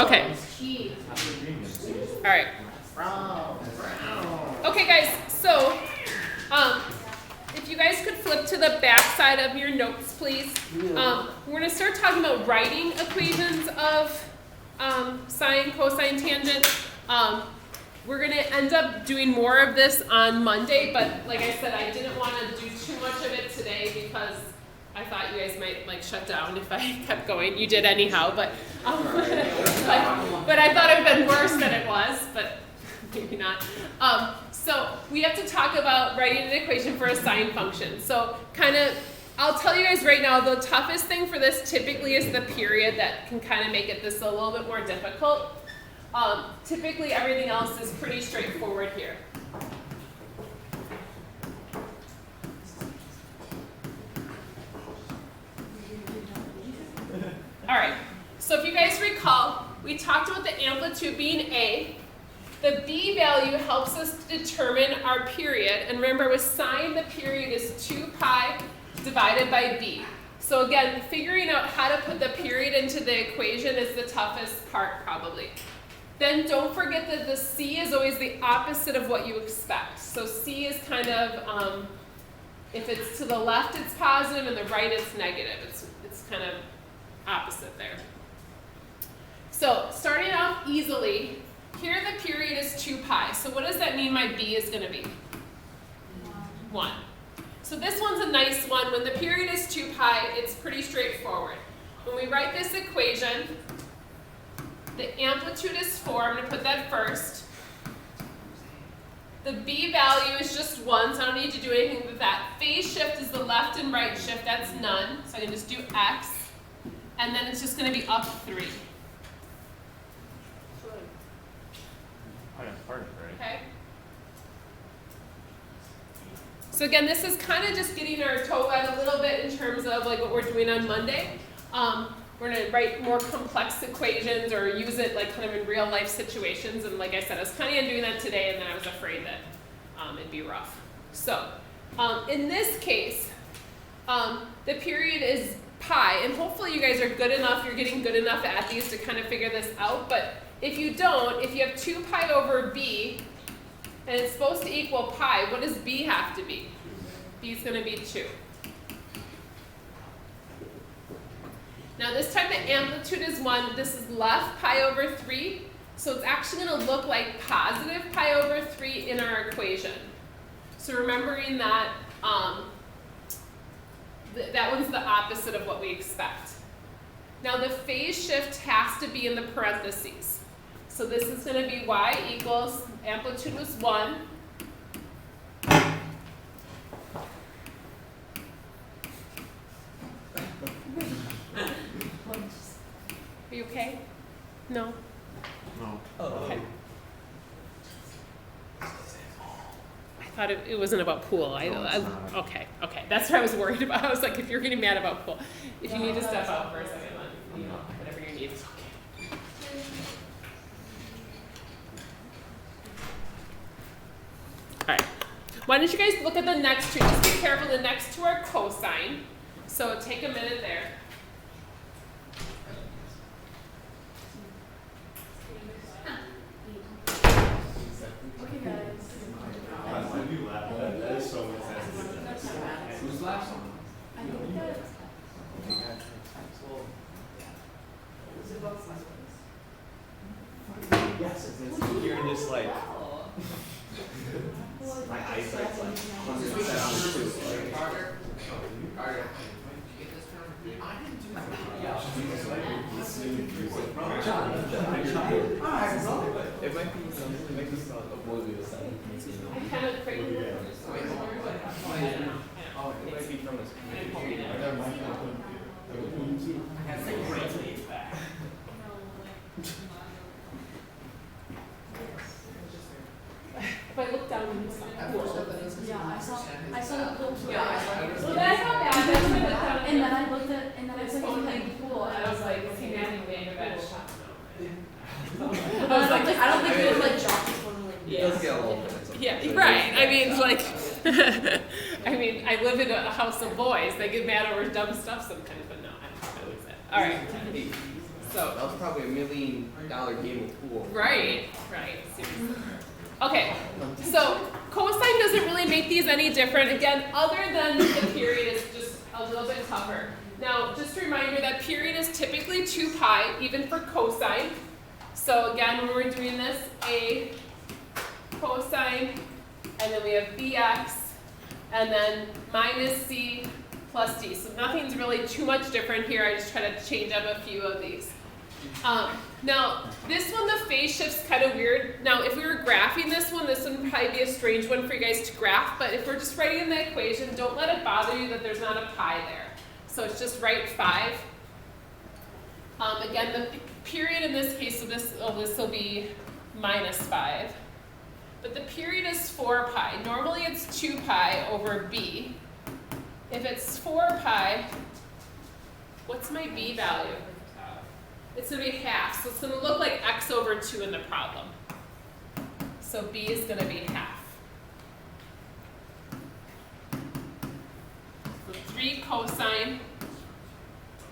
Okay. All right. Okay, guys. So, if you guys could flip to the back side of your notes, please. We're going to start talking about writing equations of sine, cosine, tangent. We're going to end up doing more of this on Monday, but like I said, I didn't want to do too much of it today because I thought you guys might like shut down if I kept going. You did anyhow, but I thought it would have been worse than it was, but maybe not. So we have to talk about writing an equation for a sine function. So I'll tell you guys right now, the toughest thing for this typically is the period that can kind of make it this a little bit more difficult. Typically everything else is pretty straightforward here. All right, so if you guys recall, we talked about the amplitude being A. The B value helps us determine our period. And remember, with sine, the period is 2 pi divided by B. So again, figuring out how to put the period into the equation is the toughest part, probably. Then don't forget that the C is always the opposite of what you expect. So C is kind of, if it's to the left, it's positive, and the right, it's negative. It's kind of opposite there. So starting off easily, here the period is 2 pi. So what does that mean my B is going to be? 1. So this one's a nice one. When the period is 2 pi, it's pretty straightforward. When we write this equation, the amplitude is 4. I'm going to put that first. The B value is just 1, so I don't need to do anything with that. Phase shift is the left and right shift. That's none. So I can just do X. And then it's just going to be up 3. Okay. So again, this is kind of just getting our toe wet a little bit in terms of like what we're doing on Monday. We're going to write more complex equations or use it like kind of in real life situations. And like I said, I was planning on doing that today, and then I was afraid that it'd be rough. So in this case, the period is pi, and hopefully you guys are good enough, you're getting good enough at these to kind of figure this out. But if you don't, if you have 2 pi over b, and it's supposed to equal pi, what does b have to be? B is going to be 2. Now this time the amplitude is 1. This is left pi over 3. So it's actually going to look like positive pi over 3 in our equation. So remembering that that one's the opposite of what we expect. Now the phase shift has to be in the parentheses. So this is going to be y equals, amplitude was 1. Are you okay? No? No. Oh, okay. I thought it wasn't about pool. Okay. That's what I was worried about. I was like, if you're getting mad about pool, if you need to step out for a second, then, whatever you need is okay. All right. Why don't you guys look at the next two? Just be careful. The next two are cosine. So take a minute there. That is so insensitive. Who's last one? I think that Yes, it's you're just like my eyesight's like 100%. Carter, did you get this from? I didn't do that. It might be something to make this avoid the side. I kind of created it. Oh, it might be from this. If I look down and stuff. yeah, I saw the pool. Well, that's not bad. That's what I looked down And then I looked at, and then I It's saw you phone playing thing. pool, And I was like, okay, now I'm going to bed shop. I don't think it was like Josh's one. It does get a little bit. Yeah, right. I mean, it's like, I live in a house of boys. They get mad over dumb stuff sometimes, but no, I don't know that. All right. So. That was probably $1 million game of pool. Right. Seriously. Okay, so cosine doesn't really make these any different. Again, other than the period is just a little bit tougher. Now, just a reminder that period is typically 2 pi, even for cosine. So again, when we're doing this, a cosine, and then we have bx, and then minus c plus d. So nothing's really too much different here. I just try to change up a few of these. Now, this one, the phase shift's kind of weird. Now, if we were graphing this one would probably be a strange one for you guys to graph, but if we're just writing in the equation, don't let it bother you that there's not a pi there. So it's just write 5. Again, the period in this case, so this will be minus 5. But the period is 4 pi. Normally it's 2 pi over b. If it's 4 pi, what's my b value? It's going to be half, so it's going to look like x over 2 in the problem. So b is going to be half. So 3 cosine,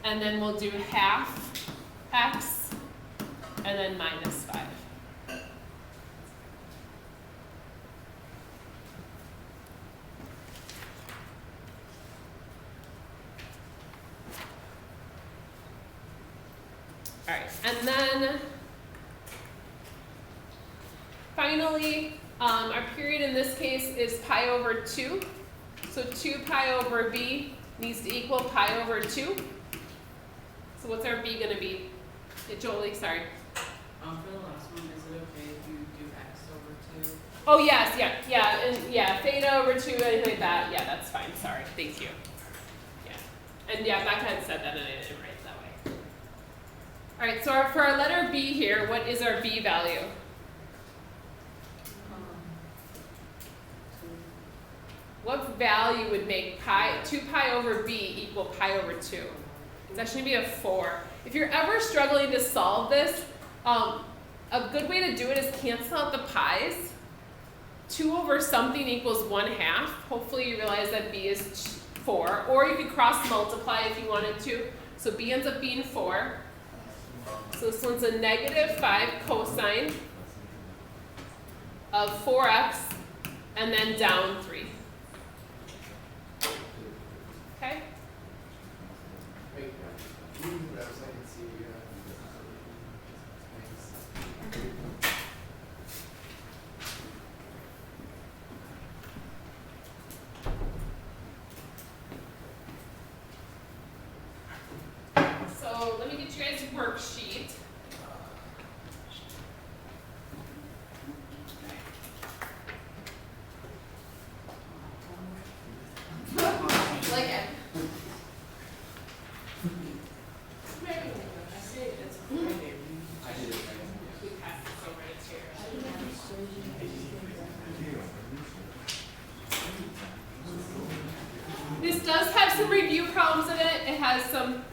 and then we'll do half x, and then minus 5. All right, and then finally, our period in this case is pi over 2. So 2 pi over b needs to equal pi over 2. So what's our b going to be? Jolie, sorry. For the last one, is it okay if you do x over 2? Oh yes, yeah, theta over 2, anything like that. Yeah, that's fine. Sorry, thank you. Yeah, and yeah, Becca had said that, and I didn't write it that way. All right, so for our letter b here, what is our b value? What value would make 2 pi over b equal pi over 2? It's actually going to be a 4. If you're ever struggling to solve this, a good way to do it is cancel out the pi's. 2 over something equals 1/2. Hopefully you realize that b is 4. Or you could cross multiply if you wanted to. So b ends up being 4. So this one's a negative 5 cosine of 4x and then down 3. Okay? Wait, can you move that so I can see? So let me get you guys a worksheet. Like it. I did it. We passed this over to here. This does have some review problems in it. It has some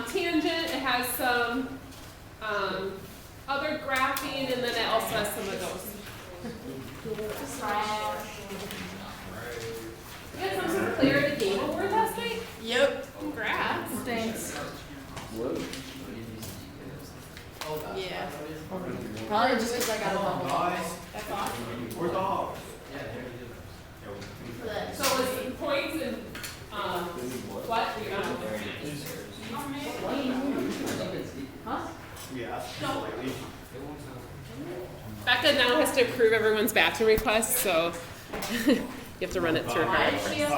tangent, it has some other graphing, and then it also has some of those. You guys have some player of the game award last night? Yep. Congrats. Thanks. Yeah. Oh, Probably just because I got a bubble. That's awesome. We're dogs. So it was points and what? You got Huh? Yeah. Becca now has to approve everyone's bathroom requests, so you have to run it through her. Why does she have